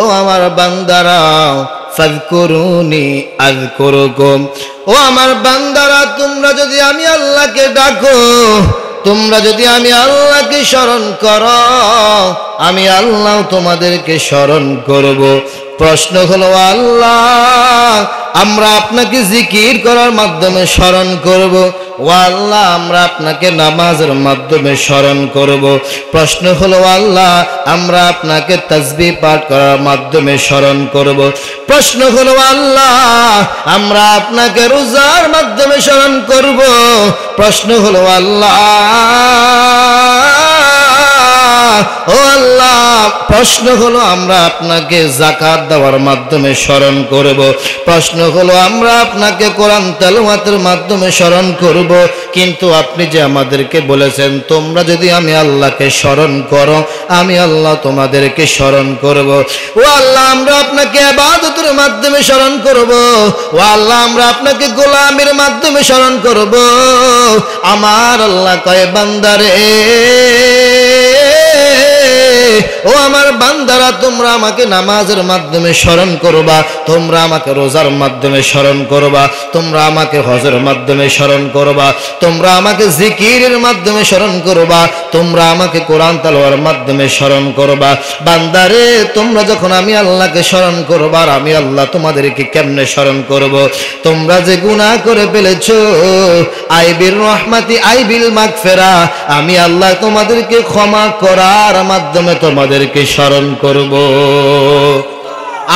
ও আমার বান্দারা ফাযকুরুনি আযকুরুকুম, ও আমার বান্দারা তোমরা যদি আমি আল্লাহকে ডাকো, তোমরা যদি আমি আল্লাহকে স্মরণ করো, আমি আল্লাহ তোমাদেরকে স্মরণ করব। প্রশ্ন হলো আল্লাহ আমরা আপনাকে জিকির করার মাধ্যমে স্মরণ করব, ও আল্লাহ আমরা আপনাকে নামাজের মাধ্যমে স্মরণ করব। প্রশ্ন হলো আল্লাহ আমরা আপনাকে তাসবিহ পাঠ করার মাধ্যমে স্মরণ করব। প্রশ্ন হলো আল্লাহ আমরা আপনাকে রোজার মাধ্যমে স্মরণ করব। প্রশ্ন হলো আল্লাহ ও আল্লাহ প্রশ্ন হলো আমরা আপনাকে যাকাত দেওয়ার মাধ্যমে স্মরণ করব। প্রশ্ন হলো আমরা আপনাকে কোরআন তেলাওয়াতের মাধ্যমে স্মরণ করব। কিন্তু আপনি যে আমাদেরকে বলেছেন তোমরা যদি আমি আল্লাহকে স্মরণ করো, আমি আল্লাহ তোমাদেরকে স্মরণ করব। ও আল্লাহ আমরা আপনাকে ইবাদতের মাধ্যমে স্মরণ করব। ও আল্লাহ আমরা আপনাকে গোলামির মাধ্যমে স্মরণ করব। আমার আল্লাহ কয় বান্দারে, ও আমার বান্দারা তোমরা আমাকে নামাজের মাধ্যমে স্মরণ করবা, তোমরা আমাকে রোজার মাধ্যমে স্মরণ করবা, তোমরা আমাকে হজের মাধ্যমে স্মরণ করবা, তোমরা আমাকে জিকিরের মাধ্যমে স্মরণ করবা, তোমরা আমাকে কোরআন তেলাওয়াতের মাধ্যমে স্মরণ করবা। বান্দারে তোমরা যখন আমি আল্লাহকে স্মরণ করবা, আর আমি আল্লাহ তোমাদেরকে কেমনে স্মরণ করব? তোমরা যে গুনাহ করে ফেলেছো, আইবির রহমাতি আইবিল মাগফিরা, আমি আল্লাহ তোমাদেরকে ক্ষমা করার মাধ্যমে তোমাদেরকে স্মরণ করব।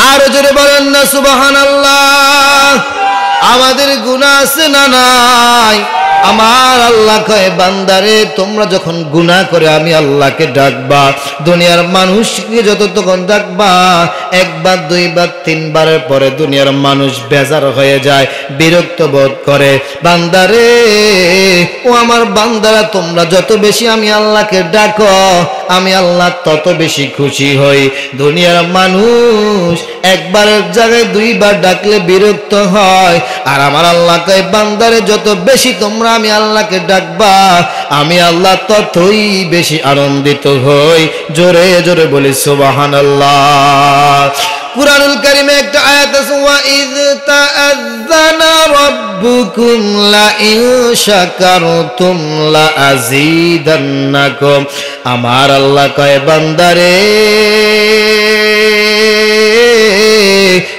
আর জোরে বলেন না সুবহানাল্লাহ। আমাদের গুনাহ আছে না নাই? আমার আল্লাহ কয় বান্দারে তোমরা যখন গুনাহ করে আমি আল্লাহকে ডাকবা, দুনিয়ার মানুষকে যতক্ষণ ডাকবা, একবার দুইবার তিনবারের পরে দুনিয়ার মানুষ বেজার হয়ে যায়, বিরক্ত বোধ করে। বান্দারে ও আমার বান্দারা তোমরা যত বেশি আমি আল্লাহকে ডাকো, আমি আল্লাহ তত বেশি খুশি হই। দুনিয়ার মানুষ একবারের জায়গায় দুইবার ডাকলে বিরক্ত হয়, আর আমার আল্লাহ কয় বান্দারে যত বেশি তোমরা আমি আল্লাহকে ডাকবা, আমি আল্লাহ ততই বেশি আনন্দিত হই। জোরে জোরে বলি সুবহানাল্লাহ। কুরআনুল কারীমে একটা আয়াত আছে, ওয়া ইয তাআযানা রাব্বুকুম লা ইন শাকারতুম লা আযীদান্নাকুম। আমার আল্লাহ কয় বান্দারে,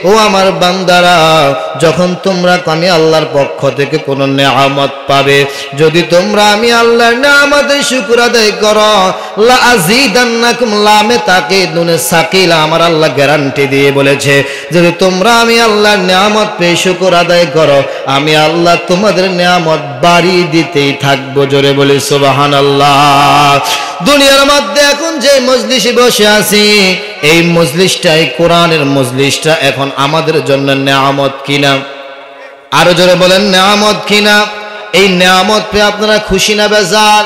ও আমার বান্দারা যখন তোমরা আমি আল্লাহর পক্ষ থেকে কোন নেয়ামত পাবে, যদি তোমরা আমি আল্লাহর নেয়ামতের শুকর আদায় করো, লা আযীদান্নাকুম, লামে তাকিদুনে সাকিলা, আমার আল্লাহ গ্যারান্টি দিয়ে বলেছে যদি তোমরা আমি আল্লাহর নেয়ামত পেয়ে শুকর আদায় করো, আমি আল্লাহ তোমাদের নেয়ামত বাড়িয়ে দিতেই থাকবো। জোরে বলি সুবহানাল্লাহ। দুনিয়ার মধ্যে এখন যে মজলিসে বসে আছি, এই মজলিসটা, এই কোরআনের মজলিসটা এখন আমাদের জন্য নেয়ামত কিনা? আরো জোরে বলেন নেয়ামত কিনা? এই নেয়ামত পেয়ে আপনারা খুশি না বেজার?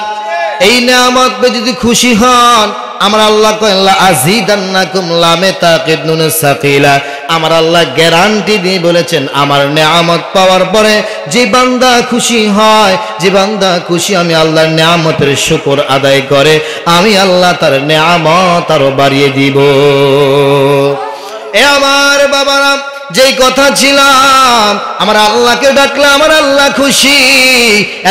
এই নেয়ামত পেয়ে যদি খুশি হন, আমার আল্লাহ কয় লা আযীদান্নাকুম, লামে তাকিদ নুনে সাকিলা, আমার আল্লাহ গ্যারান্টি দিয়ে বলেছেন আমার নেয়ামত পাওয়ার পরে যে বান্দা খুশি হয়, যে বান্দা খুশি আমি আল্লাহর নেয়ামতের শুকর আদায় করে, আমি আল্লাহ তার নেয়ামত আরো বাড়িয়ে দিব। এ আমার বাবারা, যেই কথা ছিলাম আমার আল্লাহকে ডাকলে আমার আল্লাহ খুশি,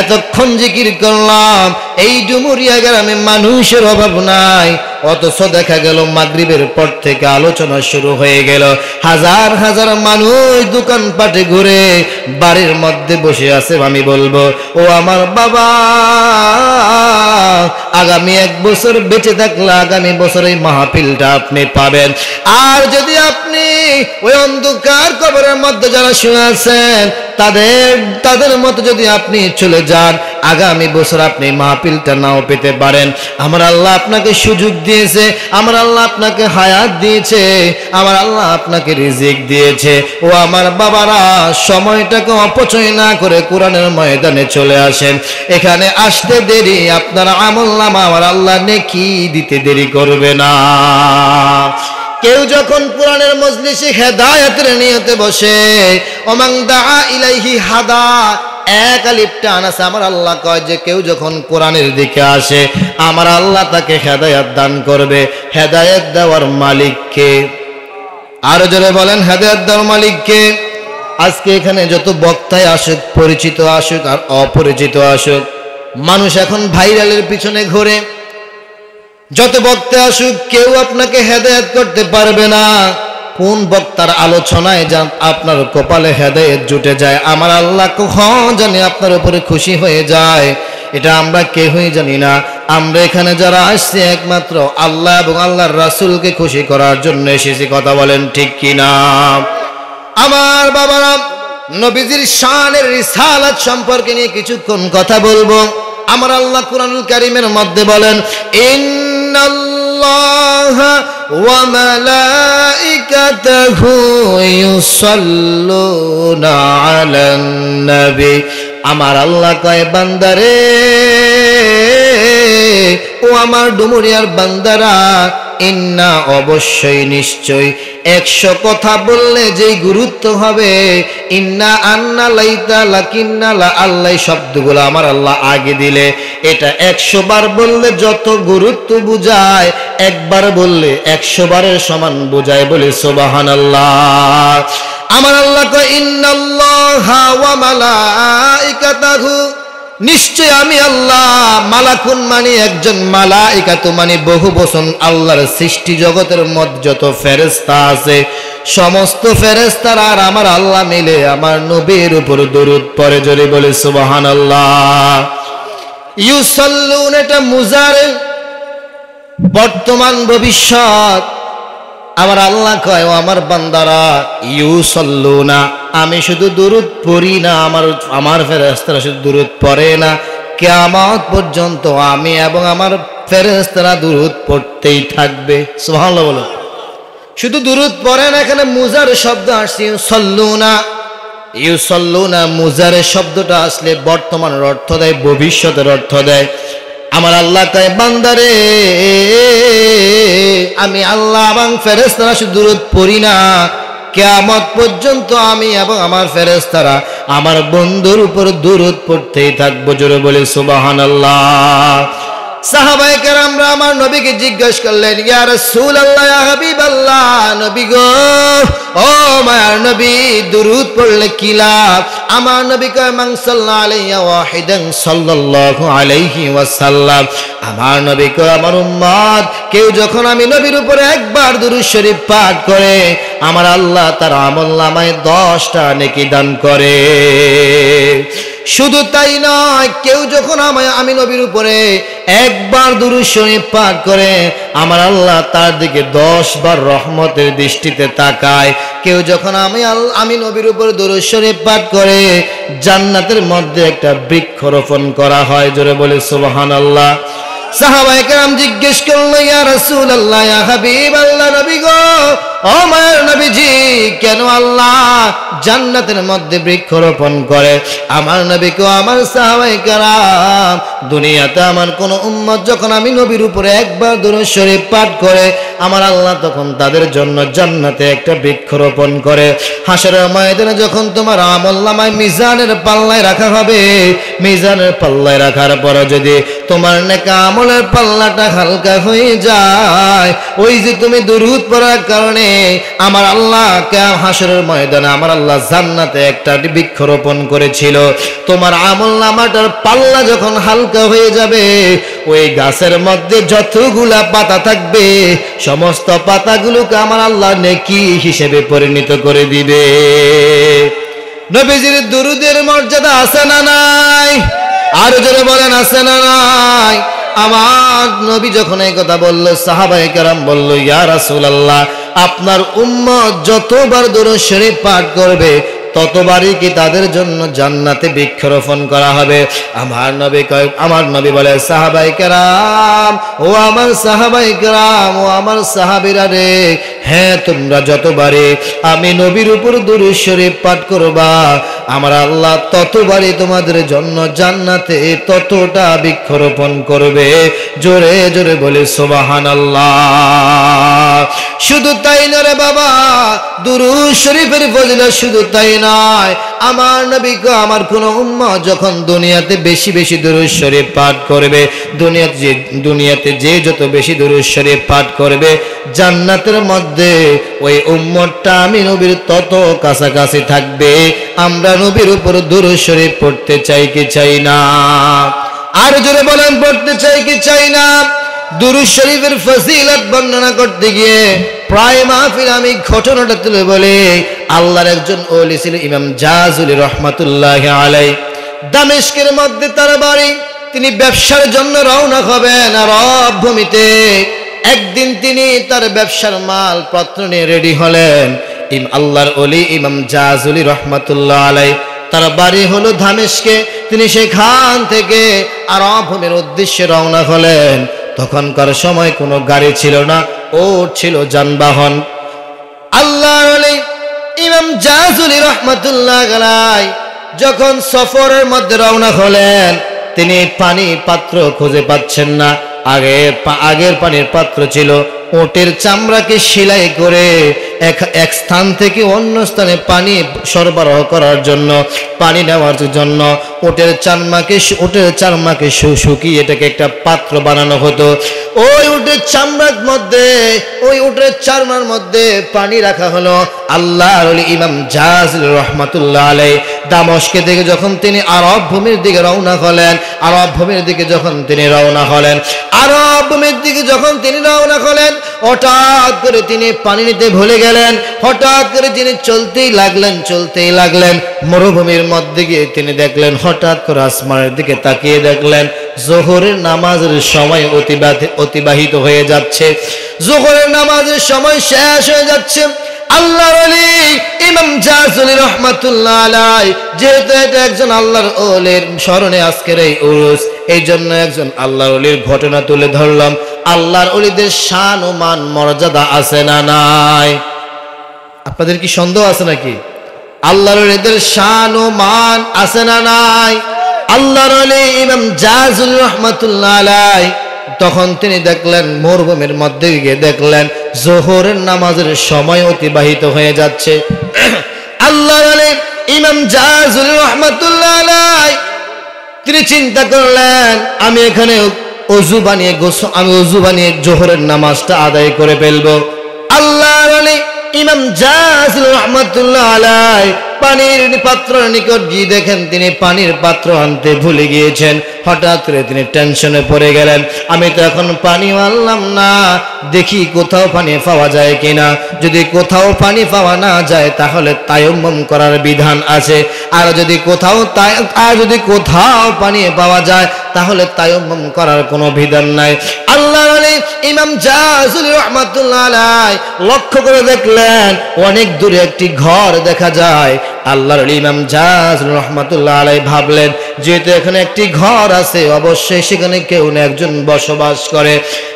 এতক্ষণ জিকির করলাম, এই ডুমুরিয়া গ্রামে মানুষের অভাব নাই, অথচ দেখা গেল মাগরিবের পর থেকে আলোচনা শুরু হয়ে গেল, হাজার হাজার মানুষ দোকানপাটে ঘুরে বাড়ির মধ্যে বসে আছে। আমি বলবো ও আমার বাবা, আগামী 1 বছর বেঁচে থাকলে আগামী বছর এই মাহফিলটা আপনি পাবেন। আর যদি আপনি ওই অন্ধকার কবরের মধ্যে যারা শুয়ে আছেন তাদের মতো যদি আপনি চলে যান, আগামী বছর আপনি মাহফিলটা নাও পেতে পারেন। আমার আল্লাহ আপনাকে সুযোগ দিয়েছে, আমার আল্লাহ আপনাকে হায়াত দিয়েছে, আমার আল্লাহ আপনাকে রিজিক দিয়েছে। ও আমার বাবারা, সময়টাকে অপচয় না করে কোরআনের ময়দানে চলে আসেন। এখানে আসতে দেরি, আপনার আমলনামা আমার আল্লাহ নেকি দিতে দেরি করবে না। কেউ যখন কোরআনের মজলিসে হেদায়েতের নিয়তে বসে, ওমান দাআ ইলাইহি হাদা, এক আলিফ টান আছে। আমার আল্লাহ কয় যে কেউ যখন কোরআনের দিকে আসে আমার আল্লাহ তাকে হেদায়েত দান করবে। হেদায়েত দেওয়ার মালিক কে? আরো জোরে বলেন, হেদায়েত দেওয়ার মালিক কে? আজকে এখানে যত বক্তায় আসুক, পরিচিত আসুক আর অপরিচিত আসুক, মানুষ এখন ভাইরালের পিছনে ঘোরে। যত বক্তা আসুক কেউ আপনাকে হেদায়েত করতে পারবে না। কোন বক্তার আলোচনায় যান আপনার কপালে হেদায়েত জুটে যায়, আমার আল্লাহ কখন জানি আপনার উপরে খুশি হয়ে যায়, এটা আমরা কেউই জানি না। আমরা এখানে যারা আসছি একমাত্র আল্লাহ এবং আল্লাহর রাসূলকে খুশি করার জন্য এসেছি। কথা বলেন ঠিক কিনা? আমার বাবারা, নবীজির শানের রিসালাত সম্পর্কে নিয়ে কিছুক্ষণ কথা বলবো। আমার আল্লাহ কুরআনুল কারীমের মধ্যে বলেন, ইন্নাল্লাহা ওয়া মালাইকাতাহু ইউসাল্লুনা আলান নবী। আমার আল্লাহ কয়, বান্দারে, ও আমার ডুমুরিয়ার বান্দারা, ইন্না অবশ্যই নিশ্চয়, 100 কথা বললে যেই গুরুত্ব হবে, ইন্না আন্না লাইতা লাকিন্না লা আল্লাহ শব্দগুলো আমার আল্লাহ আগে দিলে এটা 100 বার বললে যত গুরুত্ব বুঝায়, একবার বললে 100 বারের সমান বুঝায়। বলে সুবহানাল্লাহ। আমার আল্লাহ কয়, ইন্নাল্লাহা ওয়া মালাইকাতাহু, নিশ্চয় আমি আল্লাহ, মালাকুন মানে একজন, মালাইকাতু মানে বহু বচন, আল্লাহর সৃষ্টি জগতের মধ্যে যত ফেরেশতা আছে সমস্ত ফেরেশতারা আর আমার আল্লাহ মিলে আমার নবীর উপর দরুদ পড়ে। জোরে বলে সুবহানাল্লাহ। ইউসাল্লুন এটা মুজারে, বর্তমান ভবিষ্যৎ। আমার আল্লাহ কয়, ও আমার বান্দারা, ইউসাল্লুনা, আমি শুধু দুরূদ পড়ি না, আমার ফেরেশতারা শুধু দুরূদ পড়ে না, কিয়ামত পর্যন্ত আমি এবং আমার ফেরেশতারা দুরূদ পড়তেই থাকবে। সুবহানাল্লাহ বলো। শুধু দুরূদ পড়ে না, এখানে মুজার শব্দ আসছে, ইউসাল্লুনা। ইউসাল্লুনা মুজারের শব্দটা আসলে বর্তমানের অর্থ দেয়, ভবিষ্যতের অর্থ দেয়। আমার আল্লাহ কয়, বান্দারে, আমি আল্লাহ এবং ফেরেশতারা শুধু দুরূদ পড়ি না, কিয়ামত পর্যন্ত আমি এবং আমার ফেরেশতারা আমার বন্ধুর উপর দুরূদ পড়তেই থাকবো। জোরে বলে সুবহানাল্লাহ। সাহাবায়ে কেরামরা আমার নবীকে জিজ্ঞেস করলেন, ইয়া রাসূলুল্লাহ, ইয়া হাবিবাল্লাহ, নবী গো, ও মায়ার নবী, দুরূদ পড়লে কি লাভ? আমার নবী কয়, মান সাল্লাল্লাহু আলাইহি ওয়াহিদান সাল্লাল্লাহু আলাইহি ওয়াসাল্লাম। আমার নবী কয়, আমার উম্মত কেউ যখন আমি নবীর উপরে একবার দুরূদ শরীফ পাঠ করে আমার আল্লাহ তার আমলনামায় 10টা নেকি দান করে। শুধু তাই নয়, কেউ যখন আমি নবীর উপরে একবার দুরূদ শরীফ পাঠ করে আমার আল্লাহ তার দিকে 10 বার রহমতের দৃষ্টিতে তাকায়। কেউ যখন আমি নবীর উপরে দুরূদ শরীফ পাঠ করে জান্নাতের মধ্যে একটা বৃক্ষরোপণ করা হয়। জোরে বলে সুবহানাল্লাহ। সাহাবায়ে কেরাম জিজ্ঞেস করল, ইয়া রাসূলুল্লাহ, ইয়া হাবিবাল্লাহ, নবী গো, ও মায়ের নবীজি, কেন আল্লাহ জান্নাতের মধ্যে বৃক্ষরোপণ করে? আমার নবীকে, আমার সাহাবায়ে কেরাম, দুনিয়াতে আমার কোন উম্মত যখন আমি নবীর উপরে একবার দুরূদ শরীফ পাঠ করে আমার আল্লাহ তখন তাদের জন্য জান্নাতে একটা বৃক্ষরোপণ করে। হাসরের ময়দানে যখন তোমার আমলনামায় মিজানের পাল্লায় রাখা হবে, মিজানের পাল্লায় রাখার পরে যদি তোমার নেক আমলের পাল্লাটা হালকা হয়ে যায়, ওই যে তুমি দুরূদ পড়ার কারণে আমার আল্লাহ হাসরের ময়দানে আমার আল্লাহ জান্নাতে একটা বৃক্ষরোপণ করেছিল, তোমার আমলনামাটার পাল্লা যখন হালকা হয়ে যাবে ওই গাছের মধ্যে যতগুলা পাতা থাকবে সমস্ত পাতাগুলোকে আমার আল্লাহ নেকি হিসেবে পরিণত করে দিবে। নবীজির দুরূদের মর্যাদা আছে না নাই? আর জোরে বলেন, আছে না নাই? আমার নবী যখন এই কথা বলল, সাহাবায়ে কেরাম বলল, ইয়া রাসূলুল্লাহ, আপনার উম্মত যতবার দুরূদ শরীফ পাঠ করবে ততবারই কি তাদের জন্য জান্নাতে বৃক্ষরোপণ করা হবে? আমার নবী বলে, সাহাবায়ে কেরাম, ও আমার সাহাবায়ে কেরাম, ও আমার সাহাবীরা রে, হ্যাঁ, তোমরা যতবারই আমি নবীর উপর দুরূদ শরীফ পাঠ করবা আমার আল্লাহ ততবারই তোমাদের জন্য জান্নাতে ততটা বৃক্ষরোপণ করবে। জোরে জোরে বলে সুবহানাল্লাহ। শুধু তাই নয় বাবা, দুরূদ শরীফের ফজিলত শুধু তাই নয়, আমার নবী গো, আমার কোন উম্মত যখন দুনিয়াতে বেশি বেশি দুরূদ শরীফ পাঠ করবে, দুনিয়াতে যে যত বেশি দুরূদ শরীফ পাঠ করবে, জান্নাতের মধ্যে ওই উম্মতটা আমি নবীর তত কাছাকাছি থাকবে। আমরা নবীর উপর দুরূদ শরীফ পড়তে চাই কি চাই না? আর জোরে বলেন, পড়তে চাই কি চাই না? দুরূদ শরীফের ফজিলত বর্ণনা করতে গিয়ে প্রায় মাহফিল আমি ঘটনাটা তুলে বলি। আল্লাহর একজন ওলি ছিল ইমাম জাযুলি রহমাতুল্লাহি আলাইহি। দামেস্কের মধ্যে তার বাড়ি। তিনি ব্যবসার জন্য রওনা হবেন আরব ভূমিতে। একদিন তিনি তার ব্যবসার মালপত্র নিয়ে রেডি হলেন। আল্লাহর ওলি ইমাম জাযুলি রহমাতুল্লাহ আলাইহি, তার বাড়ি হলো দামেস্কে। তিনি সেখান থেকে আরব ভূমির উদ্দেশ্যে রওনা হলেন। তখনকার সময় কোনো গাড়ি ছিল না, ও ছিল যানবাহন। আল্লাহর ওলি ইমাম জাযুলি রহমাতুল্লাহ আলাইহি যখন সফরের মধ্যে রওনা হলেন, তিনি পানি পাত্র খুঁজে পাচ্ছেন না। আগের পানির পাত্র ছিল ওটের চামড়াকে সেলাই করে এক স্থান থেকে অন্য স্থানে পানি সরবরাহ করার জন্য, পানি নেওয়ার জন্য ওটের চামড়াকে শুকিয়ে এটাকে একটা পাত্র বানানো হতো। ওই উটের চামড়ার মধ্যে, ওই উটের চামড়ার মধ্যে পানি রাখা হলো। আল্লাহর ওলি ইমাম জাযুলি রাহমাতুল্লাহ আলাইহি দামেস্কে থেকে যখন তিনি আরব ভূমির দিকে রওনা হলেন, আরব ভূমির দিকে যখন তিনি রওনা হলেন, হঠাৎ করে তিনি পানি নিতে ভুলে গেলেন। হঠাৎ করে তিনি চলতেই লাগলেন। মরুভূমির মধ্যে গিয়ে তিনি দেখলেন, হঠাৎ করে আসমানের দিকে তাকিয়ে দেখলেন যোহরের নামাজের সময় অতিবাহিত হয়ে যাচ্ছে। যোহরের নামাজের সময় শেষ হয়ে যাচ্ছে। আল্লাহর ওলি ইমাম জাযুলি রাহমাতুল্লাহ আলাইহি, যেহেতু এটা একজন আল্লাহর ওলির স্মরণে আজকের এই উরুস, এই জন্য একজন আল্লাহর ওলির ঘটনা তুলে ধরলাম। আল্লাহর ওলিদের শান ও মান মর্যাদা আছে না নাই? আপনাদের কি সন্দেহ আছে নাকি? আল্লাহর ওলিদের শান ও মান আছে না নাই? আল্লাহর ওলি ইমাম জাযুলি রাহমাতুল্লাহ আলাইহি তখন তিনি দেখলেন, মরুভূমির মধ্যে গিয়ে দেখলেন যোহরের নামাজের সময় অতিবাহিত হয়ে যাচ্ছে। আল্লাহর ওলি ইমাম জাযুলি রাহমাতুল্লাহ আলাইহি তিনি চিন্তা করলেন, আমি এখানে ওযু বানিয়ে যোহরের নামাজটা আদায় করে ফেলবো। আল্লাহর ওলি ইমাম জাযুলি রাহমাতুল্লাহ আলাইহি পানির পাত্রের নিকট গিয়ে দেখেন তিনি পানির পাত্র আনতে ভুলে গিয়েছেন। হঠাৎ করে তিনি টেনশনে পড়ে গেলেন, আমি তো এখন পানি আনলাম না, দেখি কোথাও পানি পাওয়া যায় কিনা। যদি কোথাও পানি পাওয়া না যায় তাহলে তায়াম্মুম করার বিধান আছে, আর যদি কোথাও পানি পাওয়া যায় তাহলে তায়াম্মুম করার কোনো বিধান নাই। আল্লাহর ওলি ইমাম জাযুলি রাহমাতুল্লাহ আলাইহি লক্ষ্য করে দেখলেন অনেক দূরে একটি ঘর দেখা যায়। আল্লাহর ওলি ইমাম জাযুলি রাহমাতুল্লাহ আলাইহি ভাবলেন, যেহেতু এখানে একটি ঘর আছে, অবশ্যই সেখানে কেউ না একজন বসবাস করে,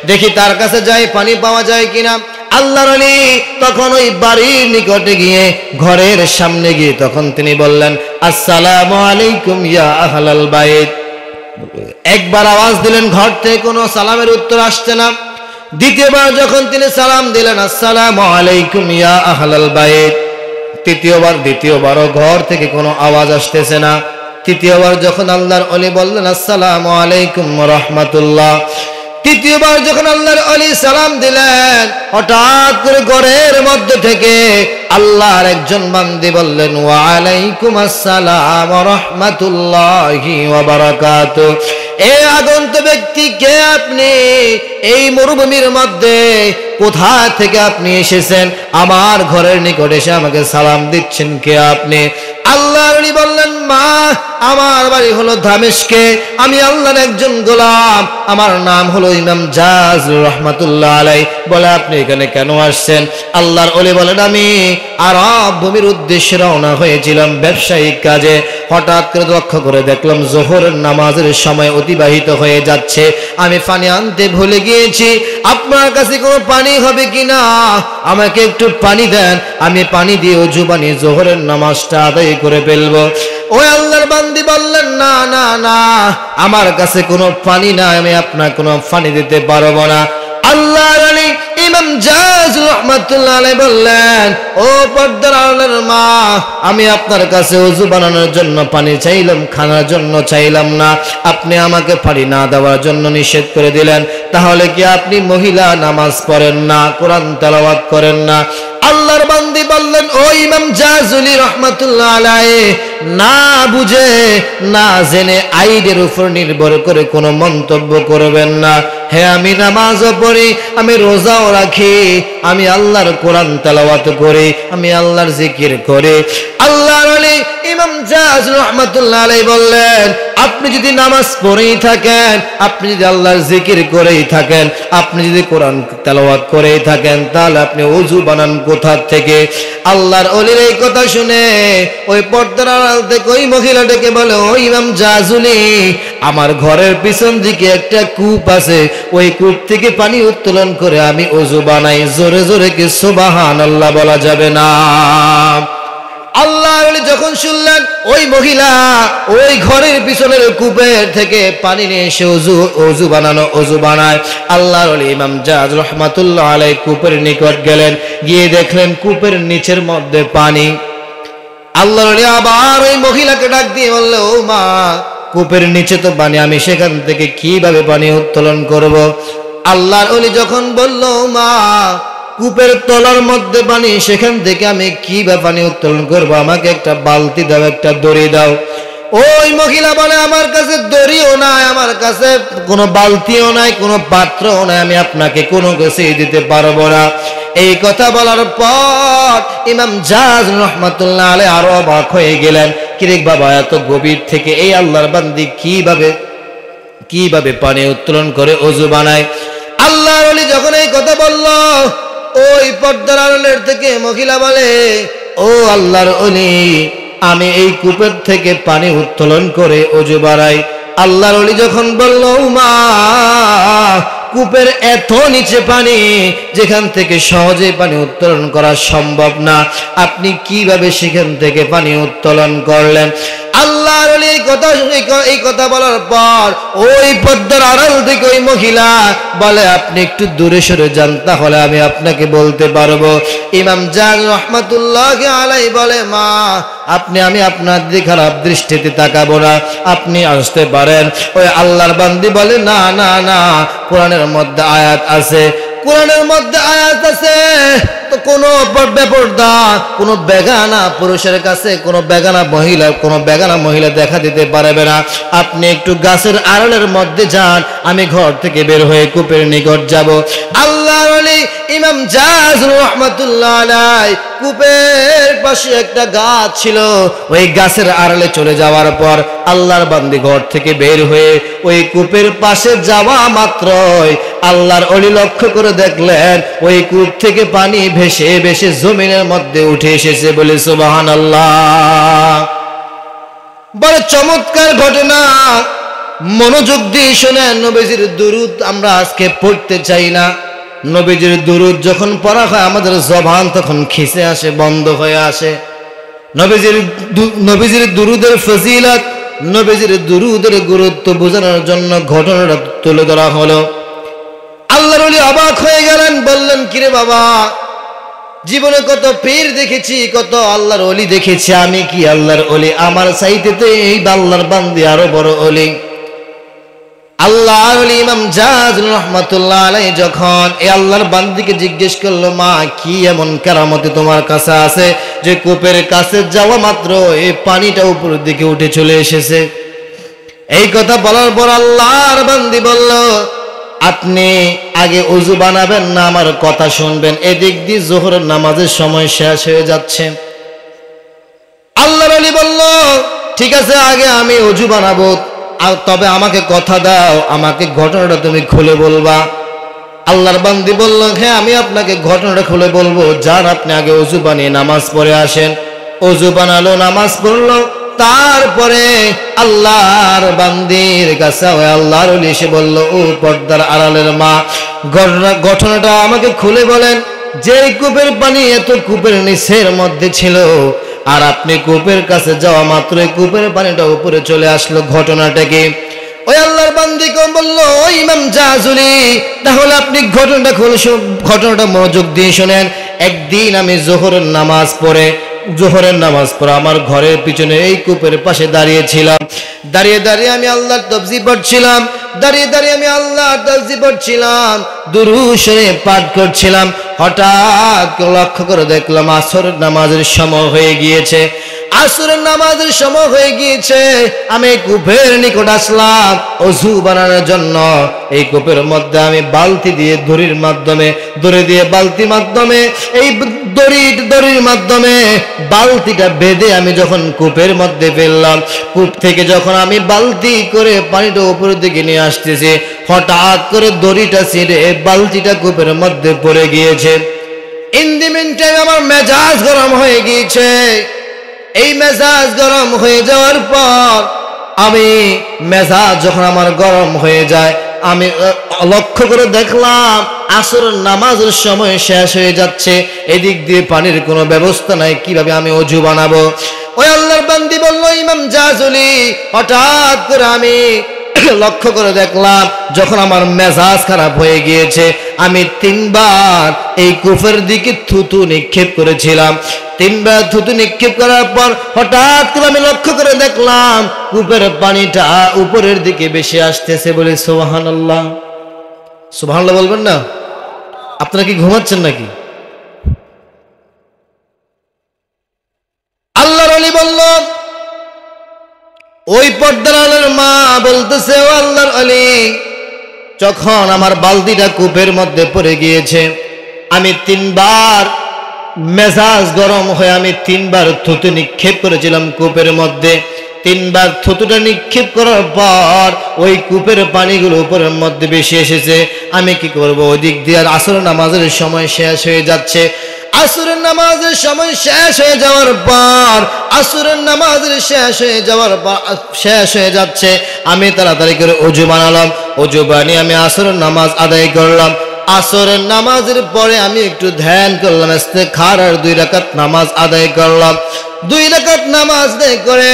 দেখি তার কাছে যাই পানি পাওয়া যায় কিনা। আল্লাহর ওলি তখন ওই বাড়ির নিকটে গিয়ে, ঘরের সামনে গিয়ে তখন তিনি বললেন, আসসালামু আলাইকুম ইয়া আহলাল বাইত। একবার আওয়াজ দিলেন, ঘর থেকে কোনো সালামের উত্তর আসছে না। দ্বিতীয়বার যখন তিনি সালাম দিলেন, আসসালামু আলাইকুম ইয়া আহলাল বাইত, দ্বিতীয়বারও ঘর থেকে কোনো আওয়াজ আসতেছে না। তৃতীয়বার যখন আল্লাহর ওলি বললেন, আসসালামু আলাইকুম ওয়া রাহমাতুল্লাহ, তৃতীয়বার যখন আল্লাহর ওলি সালাম দিলেন, হঠাৎ করে ঘরের মধ্যে থেকে আল্লাহর একজন বান্দী বললেন, ওয়া আলাইকুম আসসালাম ওয়া রাহমাতুল্লাহি ওয়া বারাকাতুহু। এ আগন্ত ব্যক্তি, কে আপনি? এই মরুভূমির মধ্যে কোথা থেকে আপনি এসেছেন? আমার ঘরের নিকট এসে আমাকে সালাম দিচ্ছেন, কে আপনি? আল্লাহর ওলি বললেন, মা, আমার বাড়ি হলো দামেস্কে, আমি আল্লাহর একজন গোলাম, আমার নাম হলো ইমাম জাযুলি রাহমাতুল্লাহ আলাইহি। বলে, আপনি এখানে কেন আসছেন? আল্লাহর ওলি বলেন, আমি আরব ভূমির উদ্দেশ্যে রওনা হয়েছিলাম ব্যবসায়িক কাজে। হঠাৎ করে লক্ষ্য করে দেখলাম যোহরের নামাজের সময় অতিবাহিত হয়ে যাচ্ছে, আমি পানি আনতে ভুলে গিয়েছি। আপনার কাছে কোনো পানি হবে কিনা? আমাকে একটু পানি দেন, আমি পানি দিয়ে ওযু বানিয়ে যোহরের নামাজটা আদায় করে ফেলবো। ওই আল্লাহর বান্দী বললেন, না না না, আমার কাছে কোনো পানি নাই, আমি আপনার কোনো পানি দিতে পারবো না। আল্লাহর ওলি ইমাম জাযুলি রহমাতুল্লাহ আলাইহি বললেন, ও পর্দার আড়ালের মা, আমি আপনার কাছে ওযু বানানোর জন্য পানি চাইলাম, খানার জন্য চাইলাম না। আপনি আমাকে পানি না দেওয়ার জন্য নিষেধ করে দিলেন। তাহলে কি আপনি মহিলা নামাজ পড়েন না, কোরআন তেলাওয়াত করেন না? আল্লাহর বান্দি বললেন, ও ইমাম জাযুলি রহমাতুল্লাহ আলাইহি, না বুঝে না জেনে আইনের উপর নির্ভর করে কোনো মন্তব্য করবেন না। হ্যাঁ, আমি নামাজও পড়ি, আমি রোজাও রাখি, আমি আল্লাহর কোরআন তেলাওয়াত করি, আমি আল্লাহর জিকির করি। আল্লাহর ওলি ইমাম জাযুলি রহমাতুল্লাহ আলাইহি বললেন, আপনি যদি নামাজ পড়েই থাকেন, আপনি যদি আল্লাহর জিকির করেই থাকেন, আপনি যদি কোরআন তেলাওয়াত করেই থাকেন, তাহলে আপনি ওযু বানান কোথা থেকে? আল্লাহর ওলির এই কথা শুনে ওই পর্দার আড়াল থেকে ওই মহিলা ডেকে বলে, ও ইমাম জাযুলি, আমার ঘরের পিছন দিকে একটা কূপ আছে, ওই কূপ থেকে পানি উত্তোলন করে আমি ওযু বানাই। জোরে জোরে কি সুবহানাল্লাহ বলা যাবে না? আল্লাহর ওলি যখন শুনলেন ওই মহিলা ওই ঘরের পিছনের কূপের থেকে পানি নিয়ে এসে ওযু বানায়, আল্লাহর ওলি ইমাম জাযুলি রহমাতুল্লাহ আলাইহি কূপের নিকট গেলেন, গিয়ে দেখলেন কূপের নিচের মধ্যে পানি। আল্লাহর ওলি আবার ওই মহিলাকে ডাক দিয়ে বলল, ও মা, কূপের নিচে তো পানি, আমি সেখান থেকে কিভাবে পানি উত্তোলন করব? আল্লাহর ওলি যখন বলল, মা, কূপের তলার মধ্যে পানি, সেখান থেকে আমি কিভাবে পানি উত্তোলন করব? আমাকে একটা বালতি দাও, একটা দড়ি দাও। ওই মহিলা বলে, আমার কাছে দড়িও নাই, আমার কাছে কোনো বালতিও নাই, কোনো পাত্রও নাই, আমি আপনাকে কোনো কিছুই দিতে পারবো না। এই কথা বলার পর ইমাম জাযুলি রহমাতুল্লাহ আলাইহি আরো অবাক হয়ে গেলেন, কিরে বাবা, এত গভীর থেকে এই আল্লাহর বান্দি কিভাবে পানি উত্তোলন করে ওযু বানায়? আল্লাহর ওলি যখন এই কথা বলল, ওই পর্দার আড়ালের থেকে মহিলা বলে, ও আল্লাহর ওলি, আমি এই কূপের থেকে পানি উত্তোলন করে ওযু বানাই। আল্লাহর ওলি যখন বলল, মা, কূপের এত নিচে পানি, যেখান থেকে সহজে পানি উত্তোলন করা সম্ভব না, আপনি কিভাবে সেখান থেকে পানি উত্তোলন করলেন? আল্লাহর ওলি এই কথা বলার পর ওই পর্দার আড়াল থেকে ওই মহিলা বলে, আপনি একটু দূরে সরে যান, তাহলে আমি আপনাকে বলতে পারবো। ইমাম জাযুলি রহমাতুল্লাহ আলাইহি বলে, মা, আমি আপনার দিকে খারাপ দৃষ্টিতে তাকাবো না, আপনি আসতে পারেন। ওই আল্লাহর বান্দি বলে, না না না, কোরআনের মধ্যে আয়াত আছে, কোরআনের মধ্যে আয়াত আছে তো কোনো বেপরদা, কোনো বেগানা পুরুষের কাছে কোনো বেগানা মহিলা দেখা দিতে পারবে না। আপনি একটু গাছের আড়ালের মধ্যে যান, আমি ঘর থেকে বের হয়ে কূপের নিকট যাব। আল্লাহর ওলি ইমাম জাযুলি রহমাতুল্লাহ আলাইহি কূপের পাশে একটা গাছ ছিল, ওই গাছের আড়ালে চলে যাওয়ার পর আল্লাহর বান্দি ঘর থেকে বের হয়ে ওই কূপের পাশে যাওয়া মাত্রই আল্লাহর ওলি লক্ষ্য করে দেখলেন ওই কূপ থেকে পানি ভেসে ভেসে জমিনের মধ্যে উঠে এসেছে। বলে সুবহানাল্লাহ। বড় চমৎকার ঘটনা, মনোযোগ দিয়ে শোনেন। নবীজির দুরূদ আমরা আজকে পড়তে চাই না। নবীজির দুরূদ যখন পড়া হয় আমাদের জবান তখন খিসে আসে, বন্ধ হয়ে আসে। নবীজির দুরূদের ফজিলত, নবীজির দুরূদের গুরুত্ব বোঝানোর জন্য ঘটনাটা তুলে ধরা হলো। আল্লাহর ওলি অবাক হয়ে গেলেন, বললেন, কিরে বাবা, জীবনে কত পীর দেখেছি, কত আল্লাহর ওলি দেখেছি, আমি কি আল্লাহর ওলি? আমার চাইতে তো এই আল্লাহর বান্দি আরো বড় ওলি। আল্লাহর ওলি ইমাম জাযুলি রহমাতুল্লাহ আলাইহি যখন এই আল্লাহর বান্দিকে জিজ্ঞেস করলো, মা, কি এমন কেরামতি তোমার কাছে আছে যে কূপের কাছে যাওয়া মাত্র এই পানিটা উপরের দিকে উঠে চলে এসেছে? এই কথা বলার পর আল্লাহর বান্দি বলল, আপনি আগে ওযু বানাবেন না, আমার কথা শুনবেন। এদিক দিয়ে যোহরের নামাজের সময় শেষ হয়ে যাচ্ছে। আল্লাহর ওলি বলল, ঠিক আছে, আগে আমি ওযু বানাবো, তবে আমাকে কথা দাও, আমাকে ঘটনাটা তুমি খুলে বলবা। আল্লাহর বান্দি বলল, হ্যাঁ, আমি আপনাকে ঘটনাটা খুলে বলবো, যান আপনি আগে ওযু বানিয়ে নামাজ পড়ে আসেন। ওযু বানালো, নামাজ পড়লো, তারপরে আল্লাহর বান্দির কাছে আল্লাহর ওলি এসে বলল, ও পর্দার আড়ালের মা, ঘটনাটা আমাকে খুলে বলেন। যে কূপের পানি এত কূপের নিচের মধ্যে ছিল, আর আপনি কূপের কাছে যাওয়া মাত্র কূপের পানিটা উপরে চলে আসলো, ঘটনাটা কি? ওই আল্লাহর বান্দীকে বলল, ও ইমাম জাজুলি, তাহলে আপনি ঘটনাটা মনোযোগ দিয়ে শোনেন। একদিন আমি জোহরের নামাজ পড়ে আমার ঘরের পিছনে এই কূপের পাশে দাঁড়িয়েছিলাম। দাঁড়িয়ে আমি আল্লাহর তাসবিহ পড়ছিলাম, দুরূদ শরীফ পাঠ করছিলাম। হঠাৎ লক্ষ্য করে দেখলাম আসরের নামাজের সময় হয়ে গিয়েছে। আমি কূপের নিকট আসলাম ওযু বানানোর জন্য। এই কূপের মধ্যে আমি বালতি দিয়ে দড়ির মাধ্যমে এই দড়ির মাধ্যমে বালতিটা বেঁধে আমি যখন কূপের মধ্যে ফেললাম, কূপ থেকে যখন আমি বালতি করে পানিটা উপরের দিকে নিয়ে আসতেছি, হঠাৎ করে দড়িটা ছিঁড়ে বালতিটা কূপের মধ্যে পড়ে গিয়েছে। ইন দি মিন টাইম আমার মেজাজ গরম হয়ে গিয়েছে। এই মেজাজ গরম হয়ে যাওয়ার পর যখন আমার গরম হয়ে যায়, আমি লক্ষ্য করে দেখলাম আসরের নামাজের সময় শেষ হয়ে যাচ্ছে। এদিক দিয়ে পানির কোনো ব্যবস্থা নাই, কিভাবে আমি ওযু বানাবো? ওই আল্লাহর বান্দী বলল, ইমাম জাজুলি, হঠাৎ করে আমি লক্ষ্য করে দেখলাম যখন আমার মেজাজ খারাপ হয়ে গিয়েছে, আমি 3 বার এই কূপের দিকে থুতু নিক্ষেপ করেছিলাম। 3 বার থুতু নিক্ষেপ করার পর হঠাৎ করে আমি লক্ষ্য করে দেখলাম কূপের পানিটা উপরের দিকে বেশি আসতেছে। বলে সুবহানাল্লাহ। সুবহানাল্লাহ বলবেন না? আপনারা কি ঘুমাচ্ছেন নাকি? আল্লাহর ওলি বলল, ওই পর্দার আলের মা বলতেছে, ও আল্লাহর ওলি, যখন আমার বালতিটা কূপের মধ্যে পড়ে গিয়েছে, আমি 3 বার মেজাজ গরম হয়ে আমি 3 বার থুতু নিক্ষেপ করেছিলাম কূপের মধ্যে। 3 বার থুতুটা নিক্ষেপ করার পর ওই কূপের পানিগুলো উপরের মধ্যে বেশি এসেছে। আমি কি করব? ওই দিক দিয়ে আসর নামাজের সময় শেষ হয়ে যাচ্ছে। আসরের নামাজের সময় শেষ হয়ে যাওয়ার পর শেষ হয়ে যাচ্ছে। আমি তাড়াতাড়ি করে ওযু বানালাম। ওযু বানিয়ে আমি আসরের নামাজ আদায় করলাম। আসরের নামাজের পরে আমি একটু ধ্যান করলাম, ইস্তেখার আর 2 রাকাত নামাজ আদায় করলাম। 2 রাকাত নামাজ আদায় করে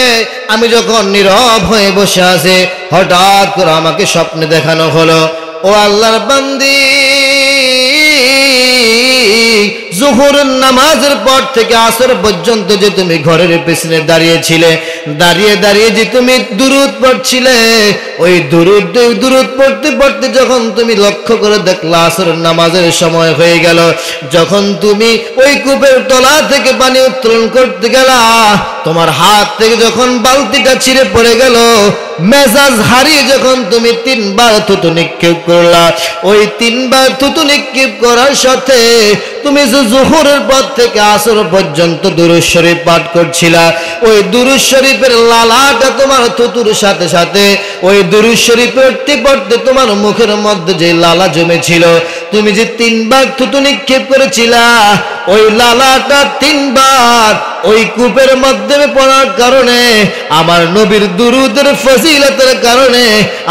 আমি যখন নীরব হয়ে বসে আছি, হঠাৎ করে আমাকে স্বপ্নে দেখানো হলো, ও আল্লাহর বান্দী, জোহরের নামাজের পর থেকে আসর পর্যন্ত যে তুমি ঘরের পেছনে দাঁড়িয়েছিলে, দাঁড়িয়ে যে তুমি দুরূদ পড়ছিলে, ওই দুরূদ পড়তে যখন তুমি লক্ষ্য করে দেখলা আসরের নামাজের সময় হয়ে গেল, যখন তুমি ওই কূপের তলা থেকে পানি উত্তোলন করতে গেলা, তোমার হাত থেকে যখন বালতিটা ছিঁড়ে পড়ে গেল, মেজাজ হারিয়ে যখন তুমি 3 বার থুতু নিক্ষেপ করলা, ওই 3 বার থুতু নিক্ষেপ করার সাথে তুমি যে জোহরের পর থেকে আসর পর্যন্ত দুরূদ শরীফ পাঠ করছিলা, ওই দুরূদ শরীফের লালাটা তোমার থুতুর সাথে সাথে ওই দুরূদ শরীফ পড়তে তোমার মুখের মধ্যে যে লালা জমেছিল, তুমি যে 3 বার থুতু নিক্ষেপ করেছিলা, ওই লালাটা 3 বার ওই কূপের মাধ্যমে পড়ার কারণে, আমার নবীর দুরূদের ফজিলতের কারণে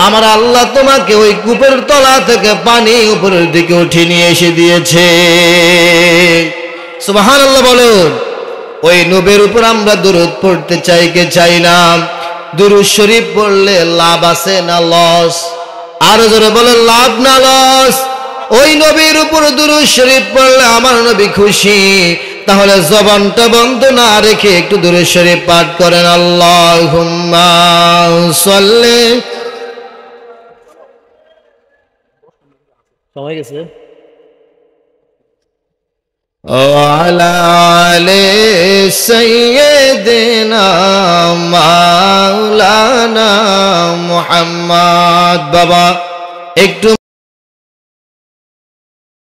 আমার আল্লাহ তোমাকে ওই কূপের তলা থেকে পানি উপরের দিকে উঠিয়ে নিয়ে এসে দিয়েছে। সুবহানাল্লাহ বলুন। ওই নবীর উপর আমরা দুরূদ পড়তে চাই না? দুরূদ শরীফ পড়লে লাভ আছে না লস? আর জোরে বলেন, লাভ না লস? ওই নবীর উপর দুরূদ শরীফ পড়লে আমার নবী খুশি। তাহলে জবানটা বন্ধ না রেখে একটু দুরূদ শরীফ পাঠ করেন। আল্লাহুম্মা সাল্লি। সময় গেছে। ওয়ালা আলি সাইয়্যিদিনা মাওলানা মুহাম্মদ। বাবা একটু